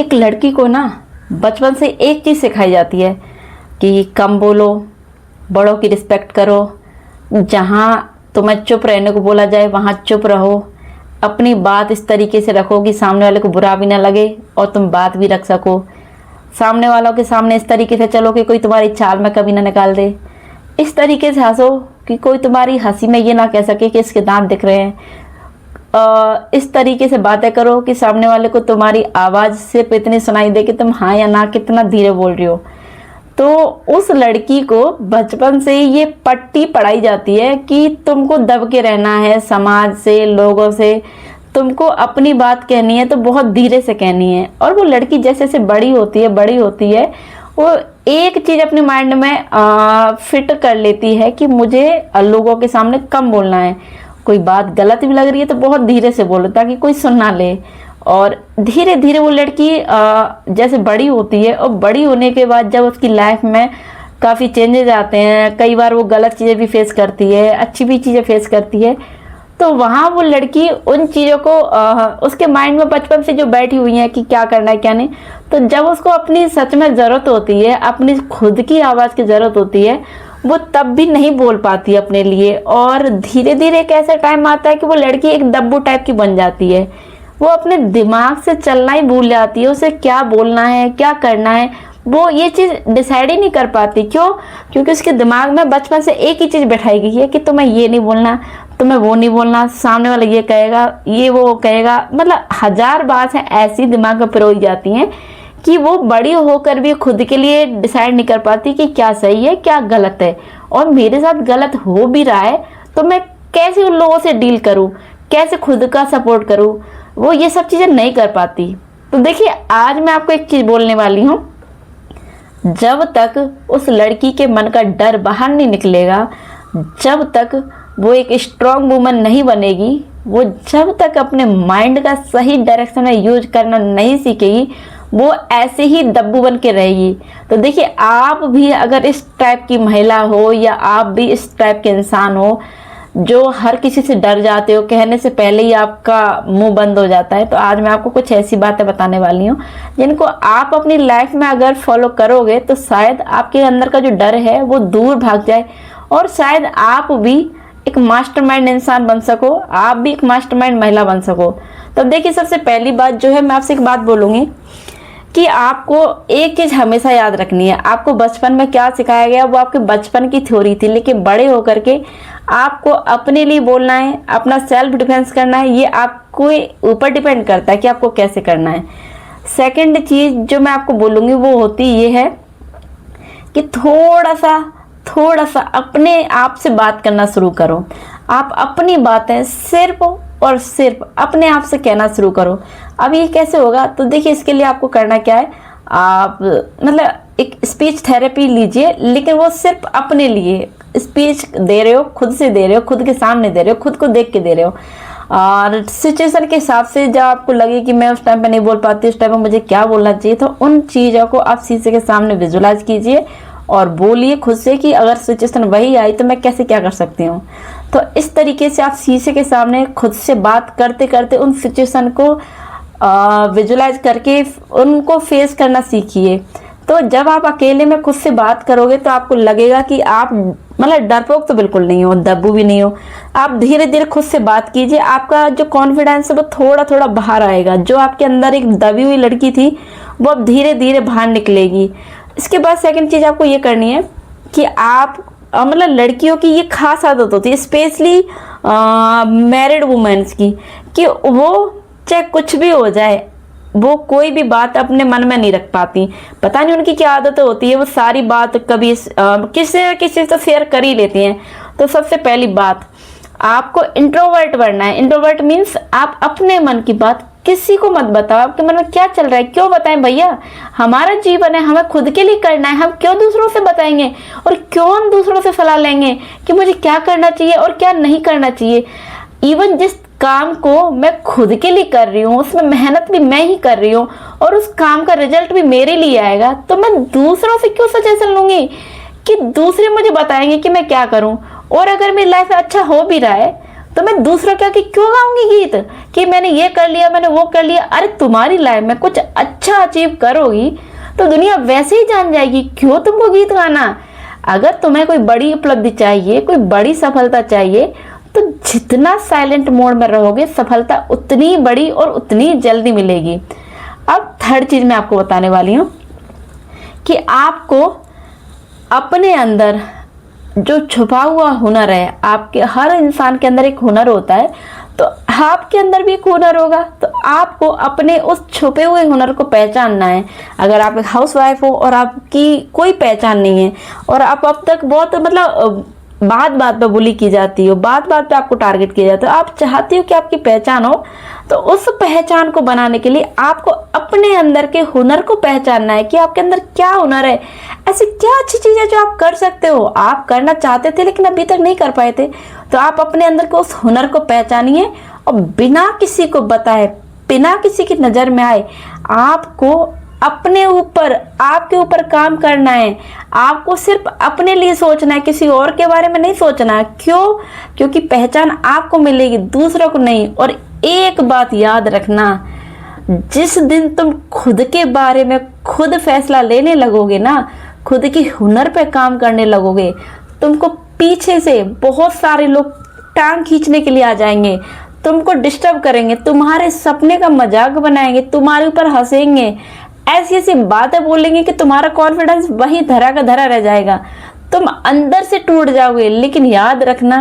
एक लड़की को ना बचपन से एक चीज़ सिखाई जाती है कि कम बोलो, बड़ों की रिस्पेक्ट करो, जहाँ तुम्हें चुप रहने को बोला जाए वहाँ चुप रहो, अपनी बात इस तरीके से रखो कि सामने वाले को बुरा भी ना लगे और तुम बात भी रख सको, सामने वालों के सामने इस तरीके से चलो कि कोई तुम्हारी चाल में कभी ना निकाल दे, इस तरीके से हंसो कि कोई तुम्हारी हंसी में ये ना कह सके कि इसके दांत दिख रहे हैं, इस तरीके से बातें करो कि सामने वाले को तुम्हारी आवाज़ सिर्फ इतनी सुनाई दे कि तुम हाँ या ना कितना धीरे बोल रही हो। तो उस लड़की को बचपन से ही ये पट्टी पढ़ाई जाती है कि तुमको दब के रहना है, समाज से, लोगों से, तुमको अपनी बात कहनी है तो बहुत धीरे से कहनी है। और वो लड़की जैसे जैसे बड़ी होती है वो एक चीज़ अपने माइंड में फिट कर लेती है कि मुझे लोगों के सामने कम बोलना है, कोई बात गलत भी लग रही है तो बहुत धीरे से बोलो ताकि कोई सुन ना ले। और धीरे धीरे वो लड़की जैसे बड़ी होती है और बड़ी होने के बाद जब उसकी लाइफ में काफ़ी चेंजेस आते हैं, कई बार वो गलत चीज़ें भी फेस करती है, अच्छी भी चीज़ें फेस करती है, तो वहाँ वो लड़की उन चीज़ों को उसके माइंड में बचपन से जो बैठी हुई है कि क्या करना है क्या नहीं, तो जब उसको अपनी सच में ज़रूरत होती है, अपनी खुद की आवाज़ की ज़रूरत होती है, वो तब भी नहीं बोल पाती अपने लिए। और धीरे धीरे एक ऐसा टाइम आता है कि वो लड़की एक दब्बू टाइप की बन जाती है, वो अपने दिमाग से चलना ही भूल जाती है, उसे क्या बोलना है क्या करना है वो ये चीज़ डिसाइड ही नहीं कर पाती। क्यों? क्योंकि उसके दिमाग में बचपन से एक ही चीज़ बैठाई गई है कि तुम्हें ये नहीं बोलना, तुम्हें वो नहीं बोलना, सामने वाला ये कहेगा, ये वो कहेगा, मतलब हजार बातें ऐसी दिमाग में पिरोई जाती हैं कि वो बड़ी होकर भी खुद के लिए डिसाइड नहीं कर पाती कि क्या सही है क्या गलत है, और मेरे साथ गलत हो भी रहा है तो मैं कैसे उन लोगों से डील करूँ, कैसे खुद का सपोर्ट करूँ, वो ये सब चीज़ें नहीं कर पाती। तो देखिए आज मैं आपको एक चीज़ बोलने वाली हूँ, जब तक उस लड़की के मन का डर बाहर नहीं निकलेगा, जब तक वो एक स्ट्रॉन्ग वुमन नहीं बनेगी, वो जब तक अपने माइंड का सही डायरेक्शन में यूज करना नहीं सीखेगी, वो ऐसे ही दब्बू बन के रहेगी। तो देखिए आप भी अगर इस टाइप की महिला हो या आप भी इस टाइप के इंसान हो जो हर किसी से डर जाते हो, कहने से पहले ही आपका मुंह बंद हो जाता है, तो आज मैं आपको कुछ ऐसी बातें बताने वाली हूँ जिनको आप अपनी लाइफ में अगर फॉलो करोगे तो शायद आपके अंदर का जो डर है वो दूर भाग जाए और शायद आप भी एक मास्टरमाइंड इंसान बन सको, आप भी एक मास्टरमाइंड महिला बन सको। तो देखिए सबसे पहली बात जो है, मैं आपसे एक बात बोलूँगी कि आपको एक चीज़ हमेशा याद रखनी है, आपको बचपन में क्या सिखाया गया वो आपके बचपन की थ्योरी थी, लेकिन बड़े होकर के आपको अपने लिए बोलना है, अपना सेल्फ डिफेंस करना है, ये आपको ऊपर डिपेंड करता है कि आपको कैसे करना है। सेकंड चीज़ जो मैं आपको बोलूँगी वो होती ये है कि थोड़ा सा अपने आप से बात करना शुरू करो। आप अपनी बातें सिर्फ और सिर्फ अपने आप से कहना शुरू करो। अब ये कैसे होगा? तो देखिए इसके लिए आपको करना क्या है, आप मतलब एक स्पीच थेरेपी लीजिए, लेकिन वो सिर्फ अपने लिए स्पीच दे रहे हो, खुद से दे रहे हो, खुद के सामने दे रहे हो, खुद को देख के दे रहे हो। और सिचुएशन के हिसाब से जब आपको लगे कि मैं उस टाइम पे नहीं बोल पाती, उस टाइम पे मुझे क्या बोलना चाहिए, तो उन चीज़ों को आप शीशे के सामने विजुलाइज कीजिए और बोलिए खुद से कि अगर सिचुएशन वही आई तो मैं कैसे क्या कर सकती हूँ। तो इस तरीके से आप शीशे के सामने खुद से बात करते करते उन सिचुएशन को विजुलाइज करके उनको फेस करना सीखिए। तो जब आप अकेले में खुद से बात करोगे तो आपको लगेगा कि आप मतलब डरपोक तो बिल्कुल नहीं हो, दब्बू भी नहीं हो। आप धीरे धीरे खुद से बात कीजिए, आपका जो कॉन्फिडेंस है वो थोड़ा थोड़ा बाहर आएगा। जो आपके अंदर एक दबी हुई लड़की थी वो अब धीरे धीरे बाहर निकलेगी। इसके बाद सेकंड चीज़ आपको ये करनी है कि आप मतलब लड़कियों की ये खास आदत होती है, स्पेशली मैरिड वुमेन्स की, कि वो चाहे कुछ भी हो जाए वो कोई भी बात अपने मन में नहीं रख पाती। पता नहीं उनकी क्या आदत होती है, वो सारी बात कभी किसी न किसी से शेयर कर ही लेती हैं। तो सबसे पहली बात आपको इंट्रोवर्ट बनना है। इंट्रोवर्ट मीन्स आप अपने मन की बात किसी को मत बताओ। आपके मन में क्या चल रहा है क्यों बताएं भैया, हमारा जीवन है, हमें खुद के लिए करना है, हम क्यों दूसरों से बताएंगे और क्यों हम दूसरों से सलाह लेंगे कि मुझे क्या करना चाहिए और क्या नहीं करना चाहिए। इवन जिस काम को मैं खुद के लिए कर रही हूँ उसमें मेहनत भी मैं ही कर रही हूँ और उस काम का रिजल्ट भी मेरे लिए आएगा, तो मैं दूसरों से क्यों सजेशन लूंगी कि दूसरे मुझे बताएंगे कि मैं क्या करूँ। और अगर मेरी लाइफ में अच्छा हो भी रहा है तो मैं दूसरा क्या कि क्यों गाऊंगी गीत कि मैंने ये कर लिया, मैंने वो कर लिया। अरे तुम्हारी लाइफ में कुछ अच्छा अचीव करोगी तो दुनिया वैसे ही जान जाएगी, क्यों तुमको गीत गाना। अगर तुम्हें कोई बड़ी उपलब्धि चाहिए, कोई बड़ी सफलता चाहिए, तो जितना साइलेंट मोड में रहोगे सफलता उतनी बड़ी और उतनी जल्दी मिलेगी। अब थर्ड चीज मैं आपको बताने वाली हूँ कि आपको अपने अंदर जो छुपा हुआ हुनर है, आपके हर इंसान के अंदर एक हुनर होता है, तो आपके अंदर भी एक हुनर होगा। तो आपको अपने उस छुपे हुए हुनर को पहचानना है। अगर आप एक हाउसवाइफ हो और आपकी कोई पहचान नहीं है और आप अब तक बहुत मतलब बात बात पे बुली की जाती हो, बात बात पे आपको टारगेट किया जाता है, आप चाहती हो कि आपकी पहचान हो, तो उस पहचान को बनाने के लिए आपको अपने अंदर के हुनर को पहचानना है कि आपके अंदर क्या हुनर है, ऐसी क्या अच्छी चीज है जो आप कर सकते हो। आप करना चाहते थे लेकिन अभी तक नहीं कर पाए थे, तो आप अपने अंदर के उस हुनर को पहचानिए और बिना किसी को बताए, बिना किसी की नजर में आए, आपको अपने ऊपर, आपके ऊपर काम करना है। आपको सिर्फ अपने लिए सोचना है, किसी और के बारे में नहीं सोचना है। क्यों? क्योंकि पहचान आपको मिलेगी, दूसरों को नहीं। और एक बात याद रखना, जिस दिन तुम खुद के बारे में खुद फैसला लेने लगोगे ना, खुद की हुनर पे काम करने लगोगे, तुमको पीछे से बहुत सारे लोग टांग खींचने के लिए आ जाएंगे, तुमको डिस्टर्ब करेंगे, तुम्हारे सपने का मजाक बनाएंगे, तुम्हारे ऊपर हंसेंगे, ऐसी ऐसी बातें बोलेंगे कि तुम्हारा कॉन्फिडेंस वही धरा का धरा रह जाएगा, तुम अंदर से टूट जाओगे। लेकिन याद रखना,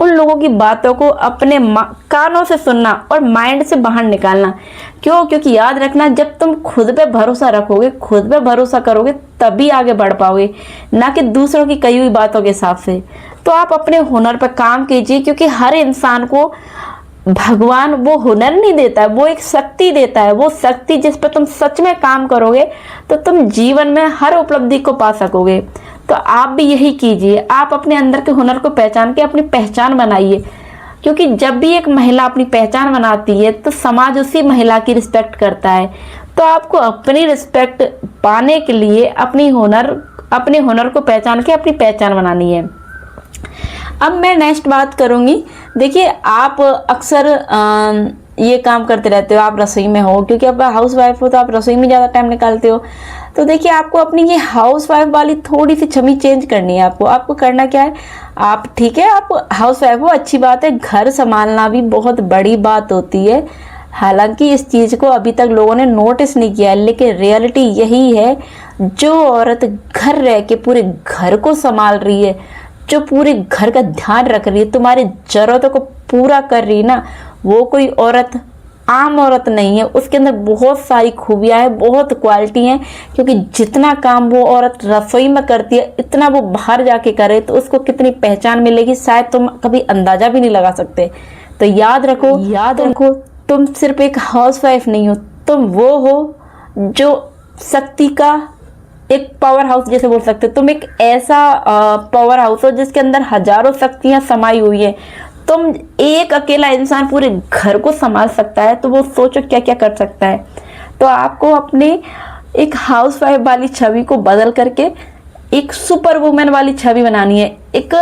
उन लोगों की बातों को अपने कानों से सुनना और माइंड से बाहर निकालना। क्यों? क्योंकि याद रखना, जब तुम खुद पे भरोसा रखोगे, खुद पे भरोसा करोगे, तभी आगे बढ़ पाओगे, ना कि दूसरों की कही हुई बातों के हिसाब से। तो आप अपने हुनर पर काम कीजिए, क्योंकि हर इंसान को भगवान वो हुनर नहीं देता है, वो एक शक्ति देता है। वो शक्ति जिस पर तुम सच में काम करोगे तो तुम जीवन में हर उपलब्धि को पा सकोगे। तो आप भी यही कीजिए, आप अपने अंदर के हुनर को पहचान के अपनी पहचान बनाइए। क्योंकि जब भी एक महिला अपनी पहचान बनाती है तो समाज उसी महिला की रिस्पेक्ट करता है। तो आपको अपनी रिस्पेक्ट पाने के लिए अपने हुनर को पहचान के अपनी पहचान बनानी है। अब मैं नेक्स्ट बात करूंगी। देखिए, आप अक्सर ये काम करते रहते हो, आप रसोई में हो, क्योंकि आप हाउस वाइफ हो तो आप रसोई में ज़्यादा टाइम निकालते हो। तो देखिए, आपको अपनी ये हाउस वाइफ वाली थोड़ी सी छवि चेंज करनी है। आपको करना क्या है, आप ठीक है, आप हाउस वाइफ हो, अच्छी बात है, घर संभालना भी बहुत बड़ी बात होती है। हालांकि इस चीज़ को अभी तक लोगों ने नोटिस नहीं किया है, लेकिन रियलिटी यही है, जो औरत घर रह के पूरे घर को संभाल रही है, जो पूरे घर का ध्यान रख रही है, तुम्हारी जरूरतों को पूरा कर रही है ना, वो कोई औरत आम औरत नहीं है। उसके अंदर बहुत सारी खूबियां हैं, बहुत क्वालिटी हैं। क्योंकि जितना काम वो औरत रसोई में करती है, इतना वो बाहर जाके करे तो उसको कितनी पहचान मिलेगी, शायद तुम कभी अंदाजा भी नहीं लगा सकते। तो याद रखो, तुम सिर्फ एक हाउसवाइफ नहीं हो, तुम वो हो जो शक्ति का एक पावर हाउस जैसे बोल सकते हो। तुम एक ऐसा पावर हाउस हो जिसके अंदर हजारों शक्तियां समाई हुई है। तुम एक अकेला इंसान पूरे घर को संभाल सकता है, तो वो सोचो क्या क्या कर सकता है। तो आपको अपने एक हाउस वाइफ वाली छवि को बदल करके एक सुपर वुमेन वाली छवि बनानी है, एक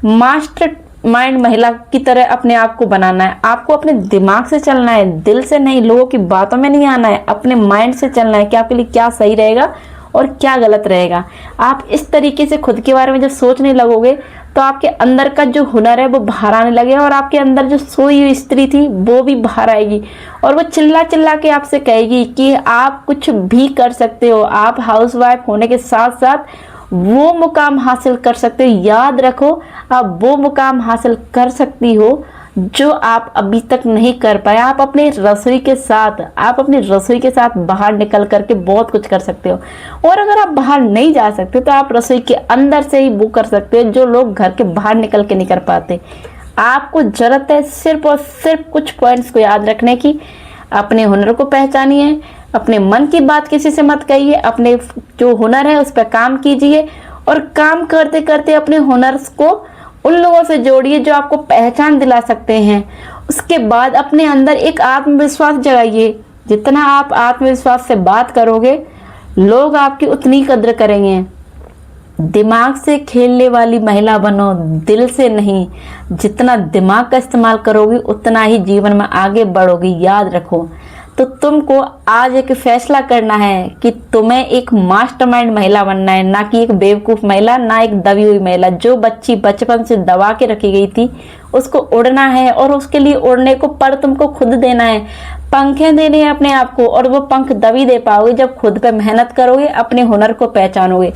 मास्टर माइंड महिला की तरह अपने आप को बनाना है। आपको अपने दिमाग से चलना है, दिल से नहीं, लोगों की बातों में नहीं आना है, अपने माइंड से चलना है कि आपके लिए क्या सही रहेगा और क्या गलत रहेगा। आप इस तरीके से खुद के बारे में जब सोचने लगोगे तो आपके अंदर का जो हुनर है वो बाहर आने लगेगा, और आपके अंदर जो सोई हुई स्त्री थी वो भी बाहर आएगी, और वो चिल्ला चिल्ला के आपसे कहेगी कि आप कुछ भी कर सकते हो, आप हाउसवाइफ होने के साथ साथ वो मुकाम हासिल कर सकते हो। याद रखो, आप वो मुकाम हासिल कर सकती हो जो आप अभी तक नहीं कर पाए। आप अपनी रसोई के साथ बाहर निकल करके बहुत कुछ कर सकते हो। और अगर आप बाहर नहीं जा सकते तो आप रसोई के अंदर से ही वो कर सकते हो जो लोग घर के बाहर निकल के नहीं कर पाते। आपको जरूरत है सिर्फ और सिर्फ कुछ पॉइंट्स को याद रखने की। अपने हुनर को पहचानिए, अपने मन की बात किसी से मत कहिए, अपने जो हुनर है उस पर काम कीजिए, और काम करते करते अपने हुनर्स को उन लोगों से जोड़िए जो आपको पहचान दिला सकते हैं। उसके बाद अपने अंदर एक आत्मविश्वास जगाइए। जितना आप आत्मविश्वास से बात करोगे, लोग आपकी उतनी कद्र करेंगे। दिमाग से खेलने वाली महिला बनो, दिल से नहीं। जितना दिमाग का इस्तेमाल करोगी उतना ही जीवन में आगे बढ़ोगी, याद रखो। तो तुमको आज एक फैसला करना है कि तुम्हें एक मास्टरमाइंड महिला बनना है, ना कि एक बेवकूफ़ महिला, ना एक दबी हुई महिला। जो बच्ची बचपन से दबा के रखी गई थी उसको उड़ना है, और उसके लिए उड़ने को पर तुमको खुद देना है, पंखे देने हैं अपने आप को। और वो पंख तभी दे पाओगे जब खुद पे मेहनत करोगे, अपने हुनर को पहचानोगे।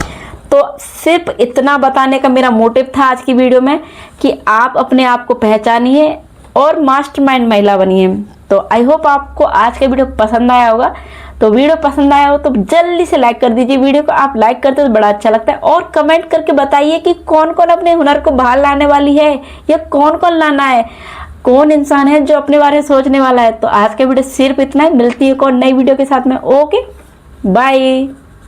तो सिर्फ इतना बताने का मेरा मोटिव था आज की वीडियो में कि आप अपने आप को पहचानिए और मास्टरमाइंड महिला बनिए। तो आई होप आपको आज का वीडियो पसंद आया होगा। तो वीडियो पसंद आया हो तो जल्दी से लाइक कर दीजिए। वीडियो को आप लाइक करते तो बड़ा अच्छा लगता है। और कमेंट करके बताइए कि कौन कौन अपने हुनर को बाहर लाने वाली है, या कौन कौन लाना है, कौन इंसान है जो अपने बारे में सोचने वाला है। तो आज का वीडियो सिर्फ इतना ही। मिलती है कौन नई वीडियो के साथ में। Okay, bye.